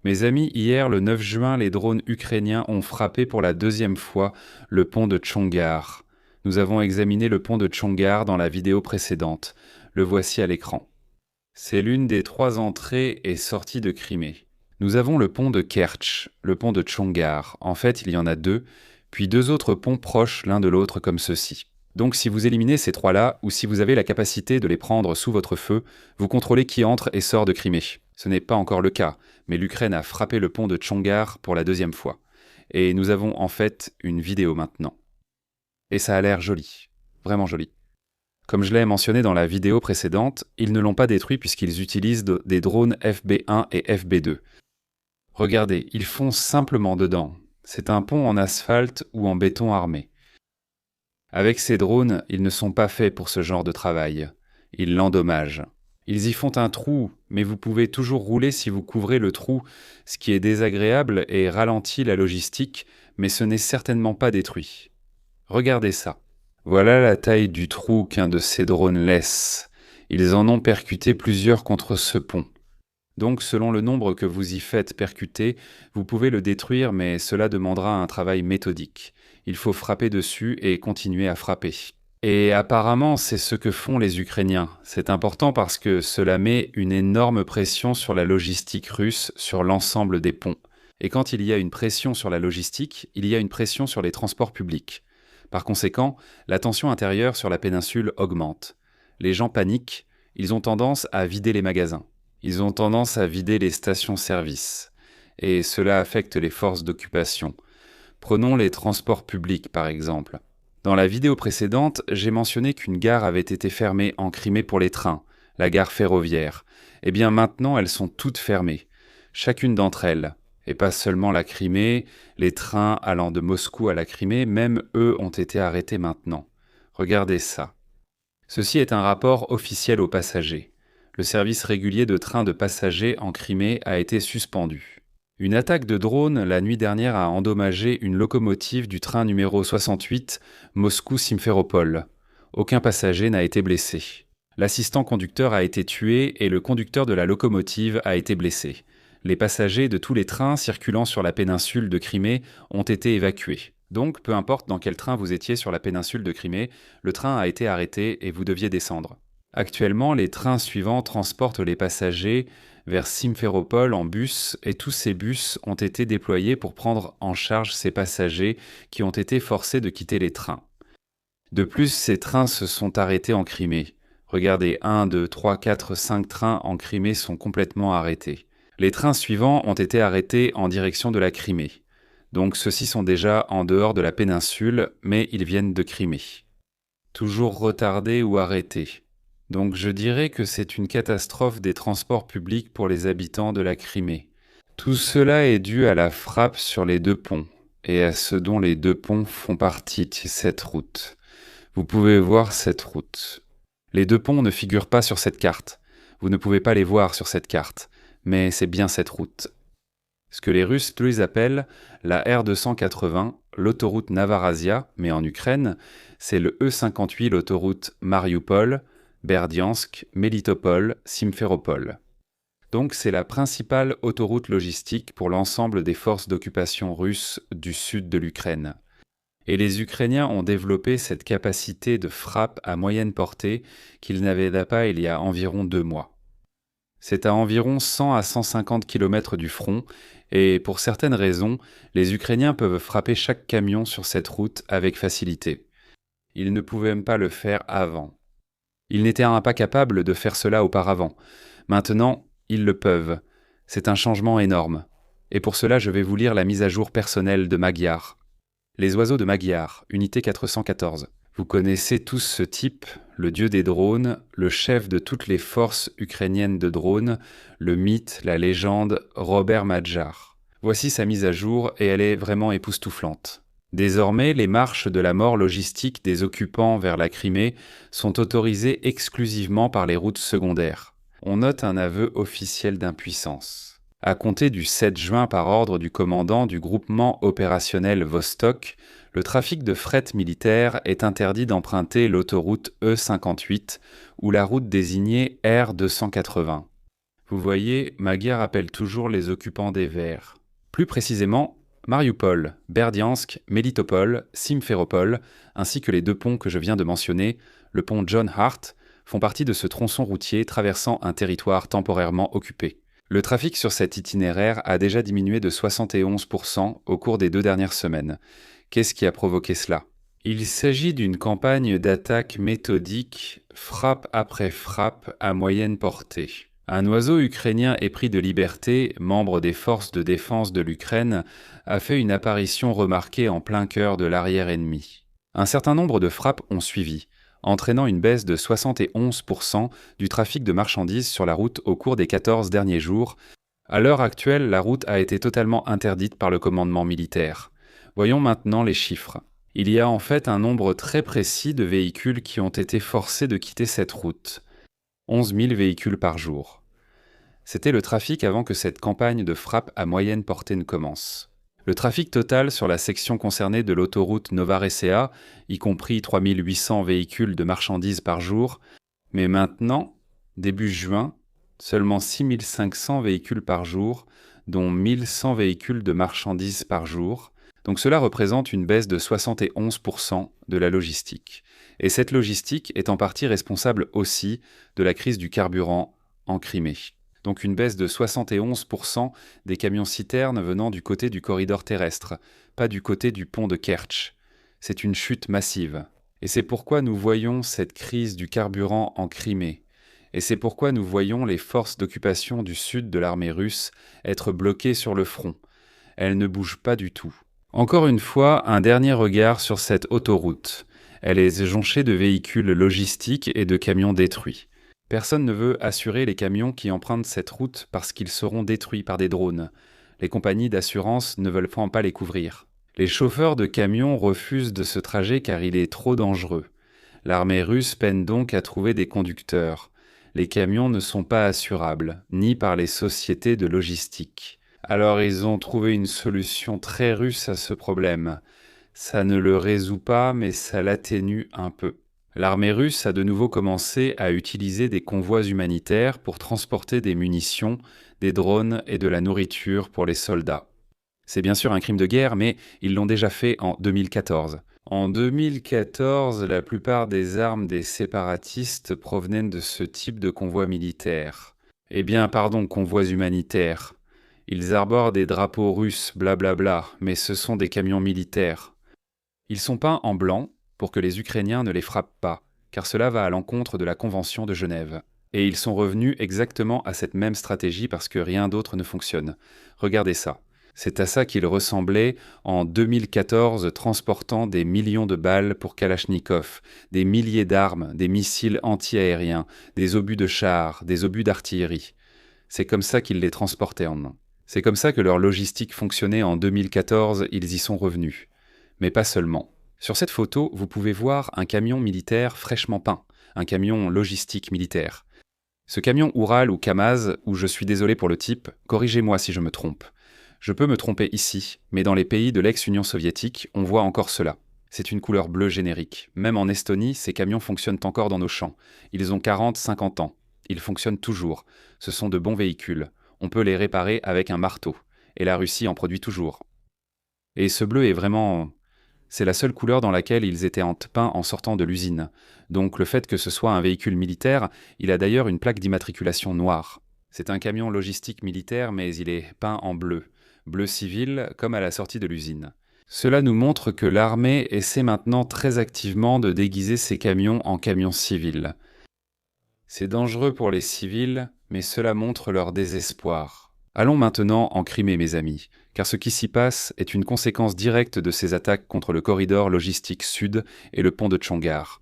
Mes amis, hier, le 9 juin, les drones ukrainiens ont frappé pour la deuxième fois le pont de Tchongar. Nous avons examiné le pont de Tchongar dans la vidéo précédente. Le voici à l'écran. C'est l'une des 3 entrées et sorties de Crimée. Nous avons le pont de Kertch, le pont de Tchongar. En fait, il y en a 2, puis 2 autres ponts proches l'un de l'autre comme ceci. Donc si vous éliminez ces 3-là, ou si vous avez la capacité de les prendre sous votre feu, vous contrôlez qui entre et sort de Crimée. Ce n'est pas encore le cas, mais l'Ukraine a frappé le pont de Tchongar pour la 2e fois. Et nous avons en fait une vidéo maintenant. Et ça a l'air joli, vraiment joli. Comme je l'ai mentionné dans la vidéo précédente, ils ne l'ont pas détruit puisqu'ils utilisent des drones FB1 et FB2. Regardez, ils foncent simplement dedans. C'est un pont en asphalte ou en béton armé. Avec ces drones, ils ne sont pas faits pour ce genre de travail. Ils l'endommagent. Ils y font un trou, mais vous pouvez toujours rouler si vous couvrez le trou, ce qui est désagréable et ralentit la logistique, mais ce n'est certainement pas détruit. Regardez ça. Voilà la taille du trou qu'un de ces drones laisse. Ils en ont percuté plusieurs contre ce pont. Donc, selon le nombre que vous y faites percuter, vous pouvez le détruire, mais cela demandera un travail méthodique. Il faut frapper dessus et continuer à frapper. Et apparemment, c'est ce que font les Ukrainiens. C'est important parce que cela met une énorme pression sur la logistique russe, sur l'ensemble des ponts. Et quand il y a une pression sur la logistique, il y a une pression sur les transports publics. Par conséquent, la tension intérieure sur la péninsule augmente. Les gens paniquent, ils ont tendance à vider les magasins. Ils ont tendance à vider les stations-service. Et cela affecte les forces d'occupation. Prenons les transports publics, par exemple. Dans la vidéo précédente, j'ai mentionné qu'une gare avait été fermée en Crimée pour les trains, la gare ferroviaire. Eh bien maintenant, elles sont toutes fermées. Chacune d'entre elles. Et pas seulement la Crimée, les trains allant de Moscou à la Crimée, même eux ont été arrêtés maintenant. Regardez ça. Ceci est un rapport officiel aux passagers. Le service régulier de trains de passagers en Crimée a été suspendu. Une attaque de drone la nuit dernière a endommagé une locomotive du train numéro 68 Moscou-Simferopol. Aucun passager n'a été blessé. L'assistant conducteur a été tué et le conducteur de la locomotive a été blessé. Les passagers de tous les trains circulant sur la péninsule de Crimée ont été évacués. Donc, peu importe dans quel train vous étiez sur la péninsule de Crimée, le train a été arrêté et vous deviez descendre. Actuellement, les trains suivants transportent les passagers vers Simferopol en bus et tous ces bus ont été déployés pour prendre en charge ces passagers qui ont été forcés de quitter les trains. De plus, ces trains se sont arrêtés en Crimée. Regardez, 1, 2, 3, 4, 5 trains en Crimée sont complètement arrêtés. Les trains suivants ont été arrêtés en direction de la Crimée. Donc ceux-ci sont déjà en dehors de la péninsule, mais ils viennent de Crimée. Toujours retardés ou arrêtés. Donc je dirais que c'est une catastrophe des transports publics pour les habitants de la Crimée. Tout cela est dû à la frappe sur les 2 ponts, et à ce dont les 2 ponts font partie de cette route. Vous pouvez voir cette route. Les 2 ponts ne figurent pas sur cette carte. Vous ne pouvez pas les voir sur cette carte. Mais c'est bien cette route. Ce que les Russes les appellent la R280, l'autoroute Navarazia, mais en Ukraine, c'est le E58, l'autoroute Mariupol, Berdiansk, Melitopol, Simferopol. Donc c'est la principale autoroute logistique pour l'ensemble des forces d'occupation russes du sud de l'Ukraine. Et les Ukrainiens ont développé cette capacité de frappe à moyenne portée qu'ils n'avaient pas il y a environ 2 mois. C'est à environ 100 à 150 km du front, et pour certaines raisons, les Ukrainiens peuvent frapper chaque camion sur cette route avec facilité. Ils ne pouvaient même pas le faire avant. Ils n'étaient pas capables de faire cela auparavant. Maintenant, ils le peuvent. C'est un changement énorme. Et pour cela, je vais vous lire la mise à jour personnelle de Magyar. Les oiseaux de Magyar, unité 414. Vous connaissez tous ce type, le dieu des drones, le chef de toutes les forces ukrainiennes de drones, le mythe, la légende, Robert Magyar. Voici sa mise à jour et elle est vraiment époustouflante. Désormais, les marches de la mort logistique des occupants vers la Crimée sont autorisées exclusivement par les routes secondaires. On note un aveu officiel d'impuissance. À compter du 7 juin par ordre du commandant du groupement opérationnel Vostok, le trafic de fret militaire est interdit d'emprunter l'autoroute E58 ou la route désignée R280. Vous voyez, ma guerre appelle toujours les occupants des Verts. Plus précisément, Mariupol, Berdiansk, Melitopol, Simferopol, ainsi que les 2 ponts que je viens de mentionner, le pont John Hart, font partie de ce tronçon routier traversant un territoire temporairement occupé. Le trafic sur cet itinéraire a déjà diminué de 71% au cours des 2 dernières semaines. Qu'est-ce qui a provoqué cela ? Il s'agit d'une campagne d'attaque méthodique, frappe après frappe à moyenne portée. Un oiseau ukrainien épris de liberté, membre des forces de défense de l'Ukraine, a fait une apparition remarquée en plein cœur de l'arrière ennemi. Un certain nombre de frappes ont suivi, entraînant une baisse de 71% du trafic de marchandises sur la route au cours des 14 derniers jours. À l'heure actuelle, la route a été totalement interdite par le commandement militaire. Voyons maintenant les chiffres. Il y a en fait un nombre très précis de véhicules qui ont été forcés de quitter cette route. 11 000 véhicules par jour. C'était le trafic avant que cette campagne de frappe à moyenne portée ne commence. Le trafic total sur la section concernée de l'autoroute Nova-Recea, y compris 3 800 véhicules de marchandises par jour, mais maintenant, début juin, seulement 6 500 véhicules par jour, dont 1 100 véhicules de marchandises par jour. Donc cela représente une baisse de 71% de la logistique. Et cette logistique est en partie responsable aussi de la crise du carburant en Crimée. Donc une baisse de 71% des camions-citernes venant du côté du corridor terrestre, pas du côté du pont de Kertch. C'est une chute massive. Et c'est pourquoi nous voyons cette crise du carburant en Crimée. Et c'est pourquoi nous voyons les forces d'occupation du sud de l'armée russe être bloquées sur le front. Elles ne bougent pas du tout. Encore une fois, un dernier regard sur cette autoroute. Elle est jonchée de véhicules logistiques et de camions détruits. Personne ne veut assurer les camions qui empruntent cette route parce qu'ils seront détruits par des drones. Les compagnies d'assurance ne veulent pas les couvrir. Les chauffeurs de camions refusent de ce trajet car il est trop dangereux. L'armée russe peine donc à trouver des conducteurs. Les camions ne sont pas assurables, ni par les sociétés de logistique. Alors ils ont trouvé une solution très russe à ce problème. Ça ne le résout pas, mais ça l'atténue un peu. L'armée russe a de nouveau commencé à utiliser des convois humanitaires pour transporter des munitions, des drones et de la nourriture pour les soldats. C'est bien sûr un crime de guerre, mais ils l'ont déjà fait en 2014. En 2014, la plupart des armes des séparatistes provenaient de ce type de convois militaires. Convois humanitaires. Ils arborent des drapeaux russes, blablabla, mais ce sont des camions militaires. Ils sont peints en blanc pour que les Ukrainiens ne les frappent pas, car cela va à l'encontre de la Convention de Genève. Et ils sont revenus exactement à cette même stratégie parce que rien d'autre ne fonctionne. Regardez ça. C'est à ça qu'ils ressemblaient en 2014, transportant des millions de balles pour Kalachnikov, des milliers d'armes, des missiles anti-aériens, des obus de chars, des obus d'artillerie. C'est comme ça qu'ils les transportaient en main. C'est comme ça que leur logistique fonctionnait en 2014, ils y sont revenus. Mais pas seulement. Sur cette photo, vous pouvez voir un camion militaire fraîchement peint, un camion logistique militaire. Ce camion Oural ou Kamaz, où je suis désolé pour le type, corrigez-moi si je me trompe. Je peux me tromper ici, mais dans les pays de l'ex-Union soviétique, on voit encore cela. C'est une couleur bleue générique. Même en Estonie, ces camions fonctionnent encore dans nos champs. Ils ont 40-50 ans. Ils fonctionnent toujours. Ce sont de bons véhicules. On peut les réparer avec un marteau. Et la Russie en produit toujours. Et ce bleu est vraiment... C'est la seule couleur dans laquelle ils étaient peints en sortant de l'usine. Donc le fait que ce soit un véhicule militaire, il a d'ailleurs une plaque d'immatriculation noire. C'est un camion logistique militaire, mais il est peint en bleu. Bleu civil, comme à la sortie de l'usine. Cela nous montre que l'armée essaie maintenant très activement de déguiser ses camions en camions civils. C'est dangereux pour les civils, mais cela montre leur désespoir. Allons maintenant en Crimée, mes amis, car ce qui s'y passe est une conséquence directe de ces attaques contre le corridor logistique sud et le pont de Tchongar.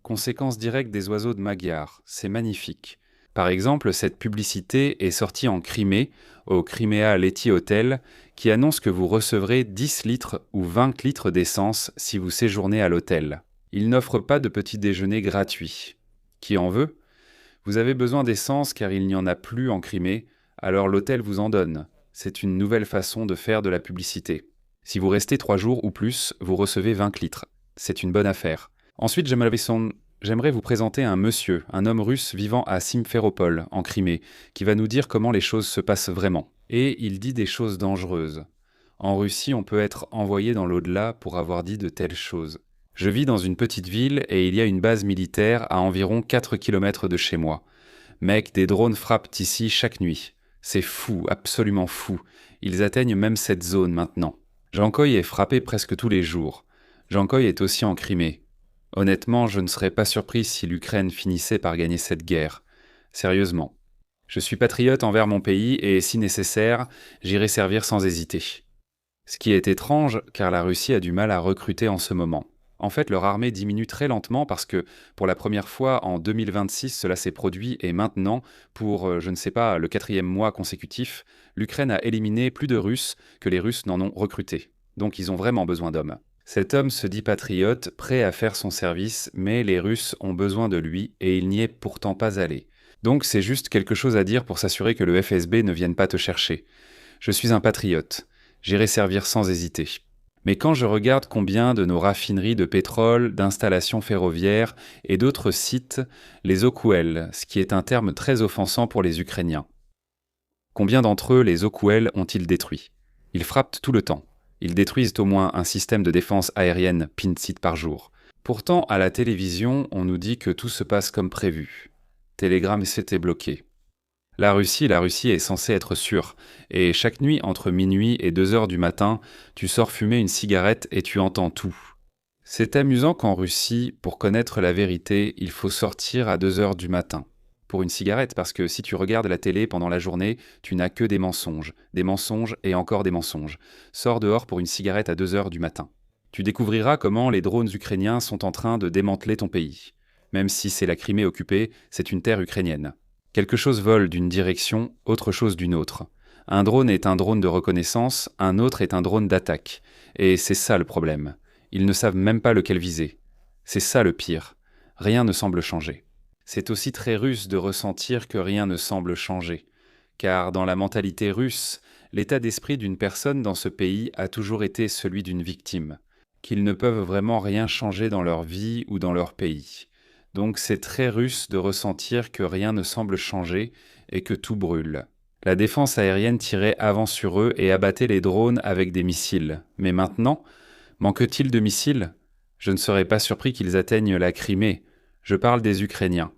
Conséquence directe des oiseaux de Magyar, c'est magnifique. Par exemple, cette publicité est sortie en Crimée, au Crimea Leti Hotel, qui annonce que vous recevrez 10 litres ou 20 litres d'essence si vous séjournez à l'hôtel. Il n'offre pas de petit déjeuner gratuit. Qui en veut ? Vous avez besoin d'essence car il n'y en a plus en Crimée, alors l'hôtel vous en donne. C'est une nouvelle façon de faire de la publicité. Si vous restez 3 jours ou plus, vous recevez 20 litres. C'est une bonne affaire. Ensuite, j'aimerais vous présenter un monsieur, un homme russe vivant à Simferopol, en Crimée, qui va nous dire comment les choses se passent vraiment. Et il dit des choses dangereuses. En Russie, on peut être envoyé dans l'au-delà pour avoir dit de telles choses. Je vis dans une petite ville et il y a une base militaire à environ 4 kilomètres de chez moi. Mec, des drones frappent ici chaque nuit. C'est fou, absolument fou. Ils atteignent même cette zone maintenant. Jankoï est frappé presque tous les jours. Jankoï est aussi en Crimée. Honnêtement, je ne serais pas surpris si l'Ukraine finissait par gagner cette guerre. Sérieusement. Je suis patriote envers mon pays et, si nécessaire, j'irai servir sans hésiter. Ce qui est étrange, car la Russie a du mal à recruter en ce moment. En fait, leur armée diminue très lentement parce que, pour la première fois en 2026, cela s'est produit et maintenant, pour, je ne sais pas, le 4e mois consécutif, l'Ukraine a éliminé plus de Russes que les Russes n'en ont recruté. Donc ils ont vraiment besoin d'hommes. Cet homme se dit patriote, prêt à faire son service, mais les Russes ont besoin de lui et il n'y est pourtant pas allé. Donc c'est juste quelque chose à dire pour s'assurer que le FSB ne vienne pas te chercher. Je suis un patriote. J'irai servir sans hésiter. Mais quand je regarde combien de nos raffineries de pétrole, d'installations ferroviaires et d'autres sites les OQL, ce qui est un terme très offensant pour les Ukrainiens. Combien d'entre eux les OQL ont-ils détruits? Ils frappent tout le temps. Ils détruisent au moins un système de défense aérienne PIN-SIT par jour. Pourtant, à la télévision, on nous dit que tout se passe comme prévu. Telegram s'était bloqué. La Russie est censée être sûre, et chaque nuit entre minuit et 2 heures du matin, tu sors fumer une cigarette et tu entends tout. C'est amusant qu'en Russie, pour connaître la vérité, il faut sortir à 2 heures du matin. Pour une cigarette, parce que si tu regardes la télé pendant la journée, tu n'as que des mensonges et encore des mensonges. Sors dehors pour une cigarette à 2 heures du matin. Tu découvriras comment les drones ukrainiens sont en train de démanteler ton pays. Même si c'est la Crimée occupée, c'est une terre ukrainienne. Quelque chose vole d'une direction, autre chose d'une autre. Un drone est un drone de reconnaissance, un autre est un drone d'attaque. Et c'est ça le problème. Ils ne savent même pas lequel viser. C'est ça le pire. Rien ne semble changer. C'est aussi très russe de ressentir que rien ne semble changer. Car dans la mentalité russe, l'état d'esprit d'une personne dans ce pays a toujours été celui d'une victime. Qu'ils ne peuvent vraiment rien changer dans leur vie ou dans leur pays. Donc c'est très russe de ressentir que rien ne semble changer et que tout brûle. La défense aérienne tirait avant sur eux et abattait les drones avec des missiles. Mais maintenant, manque-t-il de missiles? Je ne serais pas surpris qu'ils atteignent la Crimée. Je parle des Ukrainiens.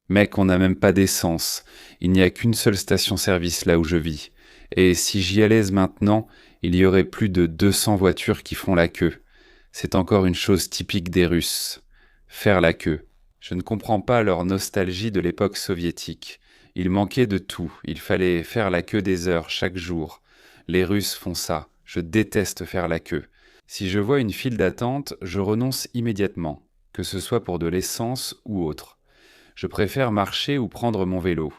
Mec, on n'a même pas d'essence. Il n'y a qu'une seule station-service là où je vis. Et si j'y allais maintenant, il y aurait plus de 200 voitures qui font la queue. C'est encore une chose typique des Russes. Faire la queue. Je ne comprends pas leur nostalgie de l'époque soviétique. Il manquait de tout, il fallait faire la queue des heures chaque jour. Les Russes font ça, je déteste faire la queue. Si je vois une file d'attente, je renonce immédiatement, que ce soit pour de l'essence ou autre. Je préfère marcher ou prendre mon vélo.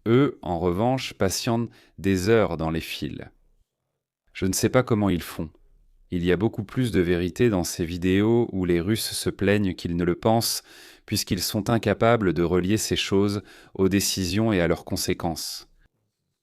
Eux, en revanche, patientent des heures dans les files. Je ne sais pas comment ils font. Il y a beaucoup plus de vérité dans ces vidéos où les Russes se plaignent qu'ils ne le pensent, puisqu'ils sont incapables de relier ces choses aux décisions et à leurs conséquences.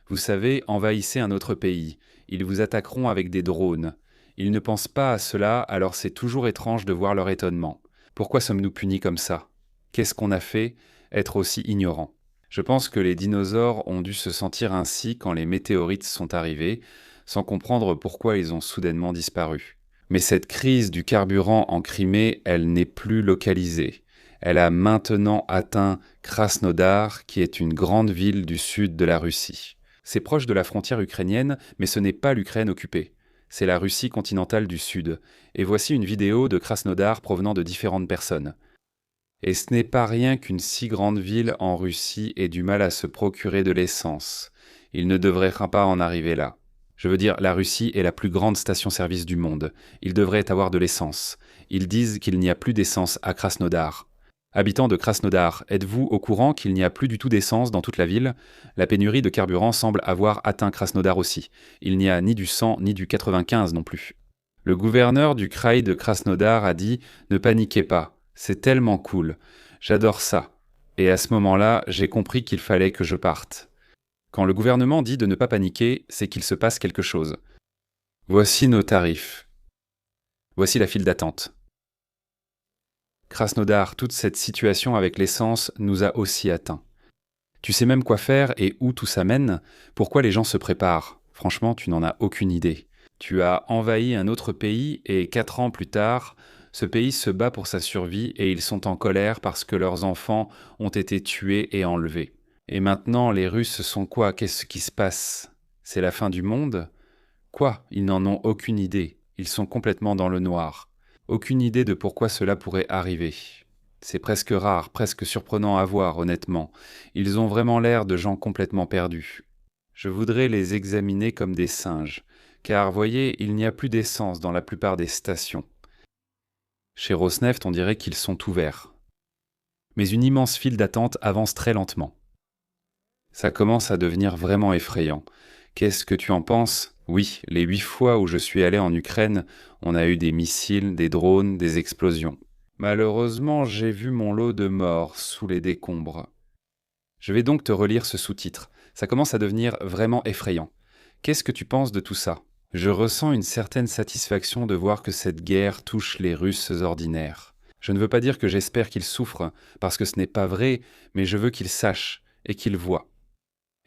Vous savez, envahissez un autre pays, ils vous attaqueront avec des drones. Ils ne pensent pas à cela, alors c'est toujours étrange de voir leur étonnement. Pourquoi sommes-nous punis comme ça? Qu'est-ce qu'on a fait? Être aussi ignorants. Je pense que les dinosaures ont dû se sentir ainsi quand les météorites sont arrivés, sans comprendre pourquoi ils ont soudainement disparu. Mais cette crise du carburant en Crimée, elle n'est plus localisée. Elle a maintenant atteint Krasnodar, qui est une grande ville du sud de la Russie. C'est proche de la frontière ukrainienne, mais ce n'est pas l'Ukraine occupée. C'est la Russie continentale du sud. Et voici une vidéo de Krasnodar provenant de différentes personnes. Et ce n'est pas rien qu'une si grande ville en Russie ait du mal à se procurer de l'essence. Il ne devrait pas en arriver là. Je veux dire, la Russie est la plus grande station-service du monde. Il devrait avoir de l'essence. Ils disent qu'il n'y a plus d'essence à Krasnodar. Habitants de Krasnodar, êtes-vous au courant qu'il n'y a plus du tout d'essence dans toute la ville? La pénurie de carburant semble avoir atteint Krasnodar aussi. Il n'y a ni du 100 ni du 95 non plus. Le gouverneur du Kraï de Krasnodar a dit « Ne paniquez pas, c'est tellement cool. J'adore ça. » Et à ce moment-là, j'ai compris qu'il fallait que je parte. Quand le gouvernement dit de ne pas paniquer, c'est qu'il se passe quelque chose. Voici nos tarifs. Voici la file d'attente. Krasnodar, toute cette situation avec l'essence nous a aussi atteints. Tu sais même quoi faire et où tout ça mène? Pourquoi les gens se préparent? Franchement, tu n'en as aucune idée. Tu as envahi un autre pays et 4 ans plus tard, ce pays se bat pour sa survie et ils sont en colère parce que leurs enfants ont été tués et enlevés. Et maintenant, les Russes sont quoi? Qu'est-ce qui se passe? C'est la fin du monde? Quoi? Ils n'en ont aucune idée. Ils sont complètement dans le noir. Aucune idée de pourquoi cela pourrait arriver. C'est presque rare, presque surprenant à voir, honnêtement. Ils ont vraiment l'air de gens complètement perdus. Je voudrais les examiner comme des singes, car voyez, il n'y a plus d'essence dans la plupart des stations. Chez Rosneft, on dirait qu'ils sont ouverts. Mais une immense file d'attente avance très lentement. Ça commence à devenir vraiment effrayant. Qu'est-ce que tu en penses? Oui, les 8 fois où je suis allé en Ukraine, on a eu des missiles, des drones, des explosions. Malheureusement, j'ai vu mon lot de morts sous les décombres. Je vais donc te relire ce sous-titre. Ça commence à devenir vraiment effrayant. Qu'est-ce que tu penses de tout ça? Je ressens une certaine satisfaction de voir que cette guerre touche les Russes ordinaires. Je ne veux pas dire que j'espère qu'ils souffrent, parce que ce n'est pas vrai, mais je veux qu'ils sachent et qu'ils voient.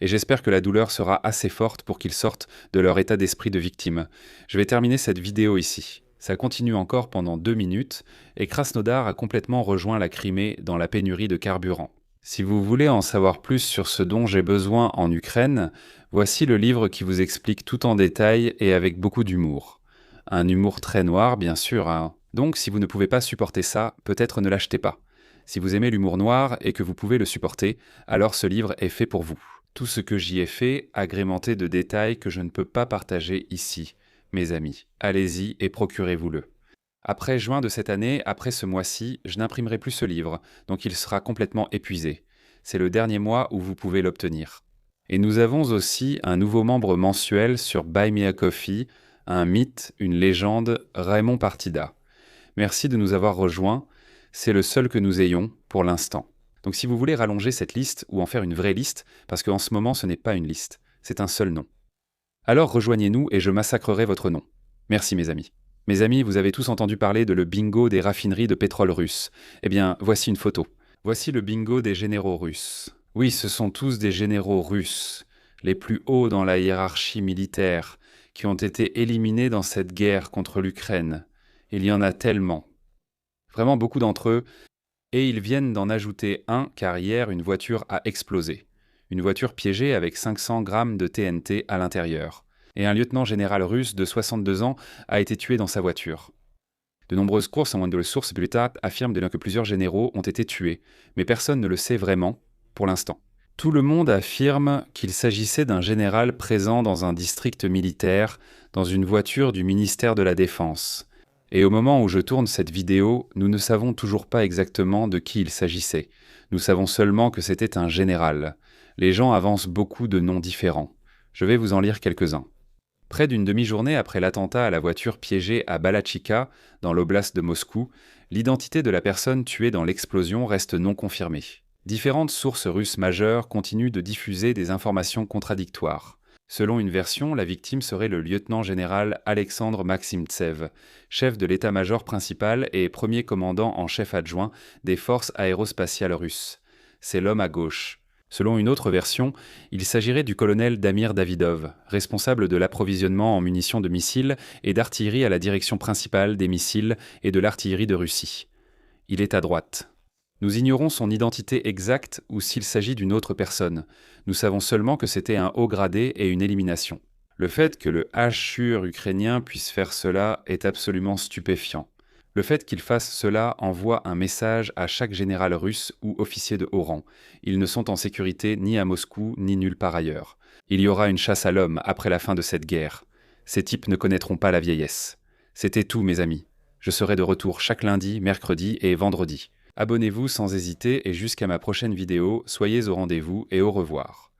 Et j'espère que la douleur sera assez forte pour qu'ils sortent de leur état d'esprit de victime. Je vais terminer cette vidéo ici. Ça continue encore pendant 2 minutes, et Krasnodar a complètement rejoint la Crimée dans la pénurie de carburant. Si vous voulez en savoir plus sur ce dont j'ai besoin en Ukraine, voici le livre qui vous explique tout en détail et avec beaucoup d'humour. Un humour très noir, bien sûr, hein. Donc si vous ne pouvez pas supporter ça, peut-être ne l'achetez pas. Si vous aimez l'humour noir et que vous pouvez le supporter, alors ce livre est fait pour vous. Tout ce que j'y ai fait, agrémenté de détails que je ne peux pas partager ici. Mes amis, allez-y et procurez-vous-le. Après juin de cette année, après ce mois-ci, je n'imprimerai plus ce livre, donc il sera complètement épuisé. C'est le dernier mois où vous pouvez l'obtenir. Et nous avons aussi un nouveau membre mensuel sur Buy Me a Coffee, un mythe, une légende, Raymond Partida. Merci de nous avoir rejoints, c'est le seul que nous ayons pour l'instant. Donc si vous voulez rallonger cette liste ou en faire une vraie liste, parce qu'en ce moment ce n'est pas une liste, c'est un seul nom. Alors rejoignez-nous et je massacrerai votre nom. Merci mes amis. Mes amis, vous avez tous entendu parler de le bingo des raffineries de pétrole russe. Eh bien, voici une photo. Voici le bingo des généraux russes. Oui, ce sont tous des généraux russes, les plus hauts dans la hiérarchie militaire, qui ont été éliminés dans cette guerre contre l'Ukraine. Il y en a tellement. Vraiment beaucoup d'entre eux. Et ils viennent d'en ajouter un car hier une voiture a explosé. Une voiture piégée avec 500 grammes de TNT à l'intérieur. Et un lieutenant-général russe de 62 ans a été tué dans sa voiture. De nombreuses courses en de sources plus tard affirment que plusieurs généraux ont été tués, mais personne ne le sait vraiment, pour l'instant. Tout le monde affirme qu'il s'agissait d'un général présent dans un district militaire, dans une voiture du ministère de la Défense. Et au moment où je tourne cette vidéo, nous ne savons toujours pas exactement de qui il s'agissait. Nous savons seulement que c'était un général. Les gens avancent beaucoup de noms différents. Je vais vous en lire quelques-uns. Près d'une demi-journée après l'attentat à la voiture piégée à Balachika, dans l'oblast de Moscou, l'identité de la personne tuée dans l'explosion reste non confirmée. Différentes sources russes majeures continuent de diffuser des informations contradictoires. Selon une version, la victime serait le lieutenant-général Alexandre Maximtsev, chef de l'état-major principal et premier commandant en chef adjoint des forces aérospatiales russes. C'est l'homme à gauche. Selon une autre version, il s'agirait du colonel Damir Davidov, responsable de l'approvisionnement en munitions de missiles et d'artillerie à la direction principale des missiles et de l'artillerie de Russie. Il est à droite. Nous ignorons son identité exacte ou s'il s'agit d'une autre personne. Nous savons seulement que c'était un haut gradé et une élimination. Le fait que le Hachur ukrainien puisse faire cela est absolument stupéfiant. Le fait qu'il fasse cela envoie un message à chaque général russe ou officier de haut rang. Ils ne sont en sécurité ni à Moscou ni nulle part ailleurs. Il y aura une chasse à l'homme après la fin de cette guerre. Ces types ne connaîtront pas la vieillesse. C'était tout, mes amis. Je serai de retour chaque lundi, mercredi et vendredi. Abonnez-vous sans hésiter et jusqu'à ma prochaine vidéo, soyez au rendez-vous et au revoir.